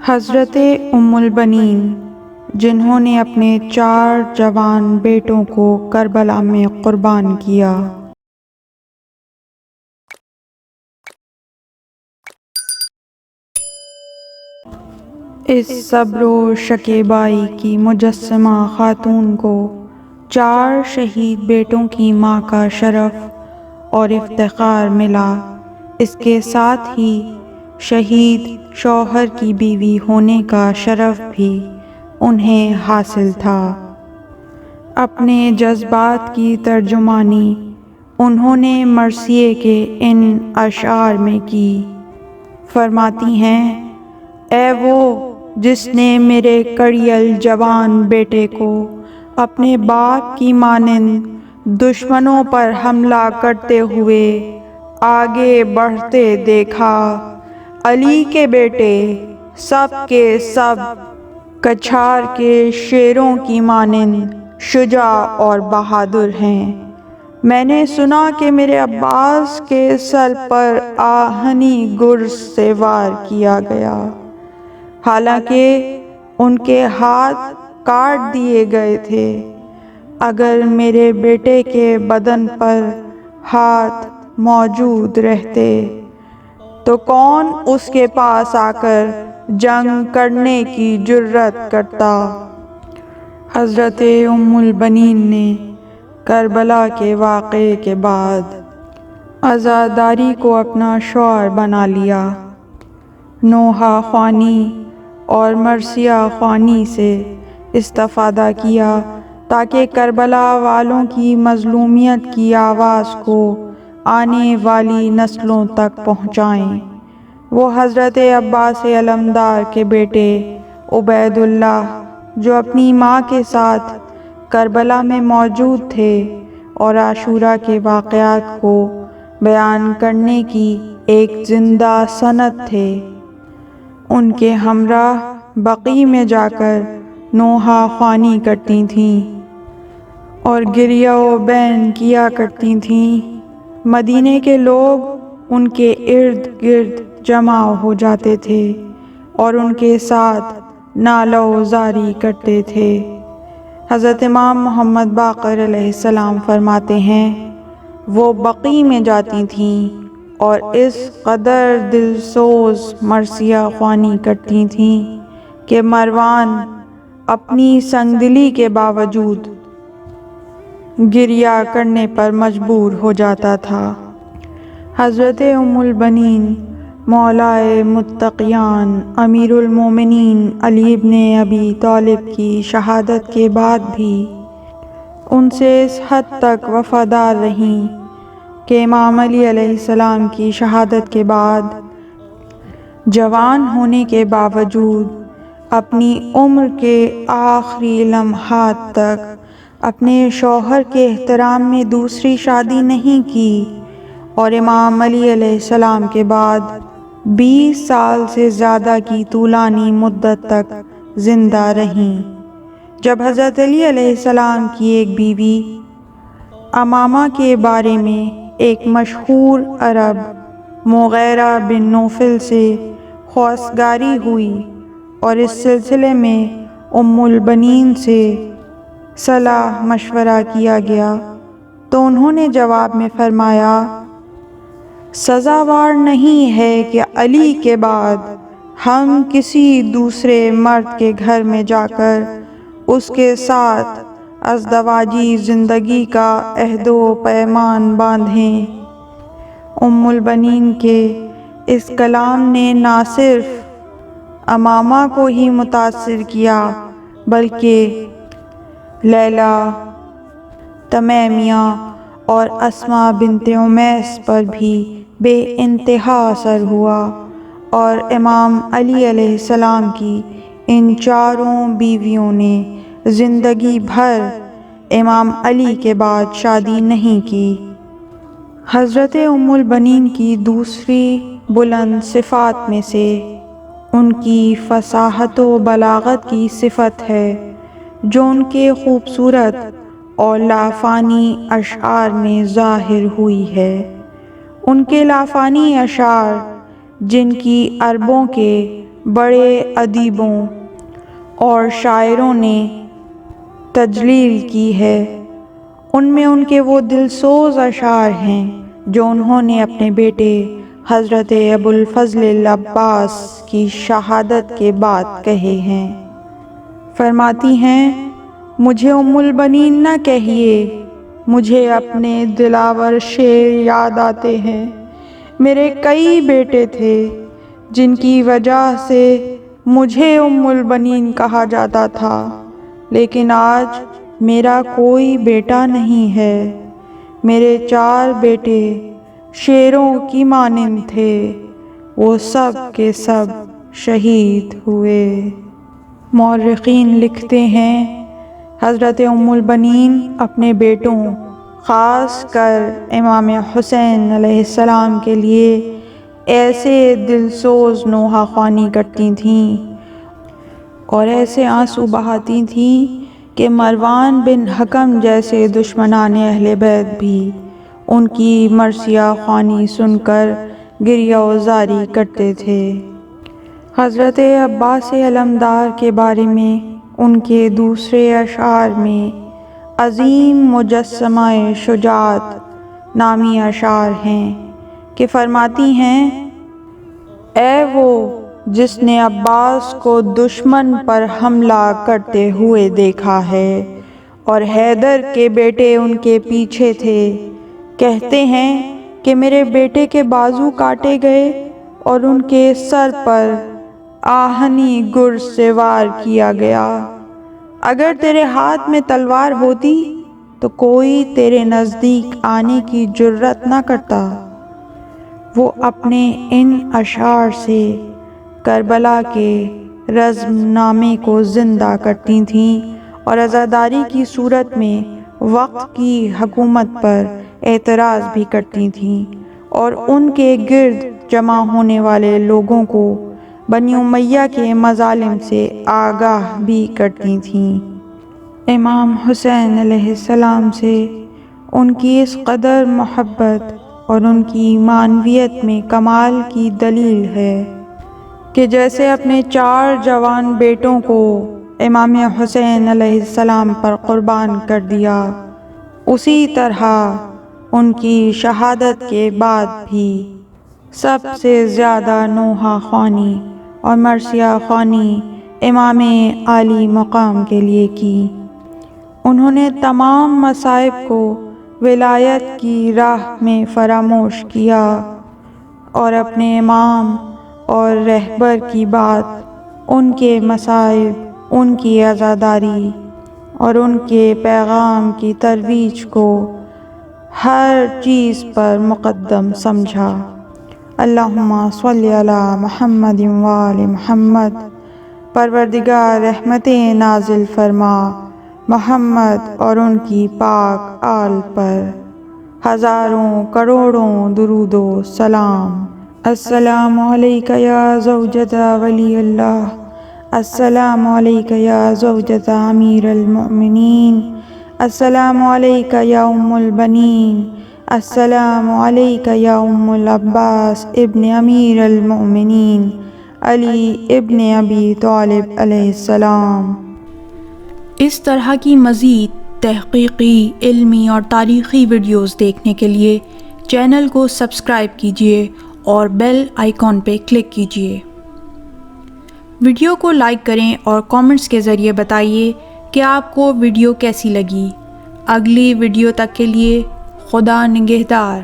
حضرت ام البنین جنہوں نے اپنے 4 جوان بیٹوں کو کربلا میں قربان کیا۔ اس صبر و شکیبائی کی مجسمہ خاتون کو 4 شہید بیٹوں کی ماں کا شرف اور افتخار ملا۔ اس کے ساتھ ہی شہید شوہر کی بیوی ہونے کا شرف بھی انہیں حاصل تھا۔ اپنے جذبات کی ترجمانی انہوں نے مرثیے کے ان اشعار میں کی۔ فرماتی ہیں، اے وہ جس نے میرے کڑیل جوان بیٹے کو اپنے باپ کی مانند دشمنوں پر حملہ کرتے ہوئے آگے بڑھتے دیکھا۔ علی کے بیٹے سب کے سب کچھار کے شیروں کی مانند شجاع اور بہادر ہیں۔ میں نے سنا کہ میرے عباس کے سر پر آہنی گرز سے وار کیا گیا، حالانکہ ان کے ہاتھ کاٹ دیے گئے تھے۔ اگر میرے بیٹے کے بدن پر ہاتھ موجود رہتے تو کون اس کے پاس آ کر جنگ کرنے کی جرأت کرتا؟ حضرت ام البنین نے کربلا کے واقعے کے بعد عزاداری کو اپنا شعار بنا لیا۔ نوحہ خوانی اور مرثیہ خوانی سے استفادہ کیا تاکہ کربلا والوں کی مظلومیت کی آواز کو آنے والی نسلوں تک پہنچائیں۔ وہ حضرت عباس علمدار کے بیٹے عبید اللہ جو اپنی ماں کے ساتھ کربلا میں موجود تھے اور عاشورہ کے واقعات کو بیان کرنے کی ایک زندہ سند تھے، ان کے ہمراہ بقیع میں جا کر نوحہ خوانی کرتی تھیں اور گریہ و بین کیا کرتی تھیں۔ مدینے کے لوگ ان کے ارد گرد جمع ہو جاتے تھے اور ان کے ساتھ نعرہ و زاری کرتے تھے۔ حضرت امام محمد باقر علیہ السلام فرماتے ہیں، وہ بقیع میں جاتی تھیں اور اس قدر دلسوز مرثیہ خوانی کرتی تھیں کہ مروان اپنی سنگدلی کے باوجود گریہ کرنے پر مجبور ہو جاتا تھا۔ حضرت ام البنین مولائے متقیان امیر المومنین علی بن ابی طالب کی شہادت کے بعد بھی ان سے اس حد تک وفادار رہیں کہ امام علی علیہ السلام کی شہادت کے بعد جوان ہونے کے باوجود اپنی عمر کے آخری لمحات تک اپنے شوہر کے احترام میں دوسری شادی نہیں کی اور امام علی علیہ السلام کے بعد 20 سال سے زیادہ کی طولانی مدت تک زندہ رہیں۔ جب حضرت علی علیہ السلام کی ایک بیوی امامہ کے بارے میں ایک مشہور عرب مغیرہ بن نوفل سے خواستگاری ہوئی اور اس سلسلے میں ام البنین سے صلاح مشورہ کیا گیا تو انہوں نے جواب میں فرمایا، سزاوار نہیں ہے کہ علی کے بعد ہم کسی دوسرے مرد کے گھر میں جا کر اس کے ساتھ ازدواجی زندگی کا عہد و پیمان باندھیں۔ ام البنین کے اس کلام نے نہ صرف امامہ کو ہی متاثر کیا بلکہ لیلی، تمیمیہ اور اسماء بنت امیس پر بھی بے انتہا اثر ہوا، اور امام علی علیہ السلام کی ان 4 بیویوں نے زندگی بھر امام علی کے بعد شادی نہیں کی۔ حضرت ام البنین کی دوسری بلند صفات میں سے ان کی فصاحت و بلاغت کی صفت ہے جو ان کے خوبصورت اور لافانی اشعار میں ظاہر ہوئی ہے۔ ان کے لافانی اشعار جن کی عربوں کے بڑے ادیبوں اور شاعروں نے تجلیل کی ہے۔ ان میں ان کے وہ دلسوز اشعار ہیں جو انہوں نے اپنے بیٹے حضرت ابوالفضل العباس کی شہادت کے بعد کہے ہیں۔ فرماتی ہیں، مجھے ام البنین نہ کہیے، مجھے اپنے دلاور شعر یاد آتے ہیں۔ میرے کئی بیٹے تھے جن کی وجہ سے مجھے ام البنین کہا جاتا تھا، لیکن آج میرا کوئی بیٹا نہیں ہے۔ میرے 4 بیٹے شیروں کی مانند تھے، وہ سب کے سب شہید ہوئے۔ مورخین لکھتے ہیں، حضرت ام البنین اپنے بیٹوں، خاص کر امام حسین علیہ السلام کے لیے ایسے دلسوز نوحہ خوانی کرتی تھیں اور ایسے آنسو بہاتی تھیں کہ مروان بن حکم جیسے دشمنان اہل بیت بھی ان کی مرثیہ خوانی سن کر گریہ و زاری کرتے تھے۔ حضرت عباس علمدار کے بارے میں ان کے دوسرے اشعار میں عظیم مجسمہ شجاعت نامی اشعار ہیں کہ فرماتی ہیں، اے وہ جس نے عباس کو دشمن پر حملہ کرتے ہوئے دیکھا ہے اور حیدر کے بیٹے ان کے پیچھے تھے، کہتے ہیں کہ میرے بیٹے کے بازو کاٹے گئے اور ان کے سر پر آہنی گرز سے وار کیا گیا۔ اگر تیرے ہاتھ میں تلوار ہوتی تو کوئی تیرے نزدیک آنے کی جرأت نہ کرتا۔ وہ اپنے ان اشعار سے کربلا کے رزم نامے کو زندہ کرتی تھیں اور عزاداری کی صورت میں وقت کی حکومت پر اعتراض بھی کرتی تھیں اور ان کے گرد جمع ہونے والے لوگوں کو بنی امیہ کے مظالم سے آگاہ بھی کرتی تھیں۔ امام حسین علیہ السلام سے ان کی اس قدر محبت اور ان کی معنویت میں کمال کی دلیل ہے کہ جیسے اپنے 4 جوان بیٹوں کو امام حسین علیہ السلام پر قربان کر دیا، اسی طرح ان کی شہادت کے بعد بھی سب سے زیادہ نوحہ خوانی اور مرثیہ خوانی امام عالی مقام کے لیے کی۔ انہوں نے تمام مصائب کو ولایت کی راہ میں فراموش کیا اور اپنے امام اور رہبر کی بات، ان کے مصائب، ان کی عزاداری اور ان کے پیغام کی ترویج کو ہر چیز پر مقدم سمجھا۔ اللہم صلی علی محمد و آل محمد۔ پروردگار رحمتیں نازل فرما محمد اور ان کی پاک آل پر ہزاروں کروڑوں درود و سلام۔ السلام علیکہ یا زوجۃ ولی اللہ، السلام علیکہ یا زوجۃ امیر المؤمنین، السلام علیکہ یا ام البنین، السلام علیکہ یا ام العباس ابن امیر المؤمنین علی ابن ابی طالب علیہ السلام۔ اس طرح کی مزید تحقیقی، علمی اور تاریخی ویڈیوز دیکھنے کے لیے چینل کو سبسکرائب کیجیے اور بیل آئیکن پہ کلک کیجیے۔ ویڈیو کو لائک کریں اور کامنٹس کے ذریعے بتائیے کہ آپ کو ویڈیو کیسی لگی۔ اگلی ویڈیو تک کے لیے خدا نگہدار۔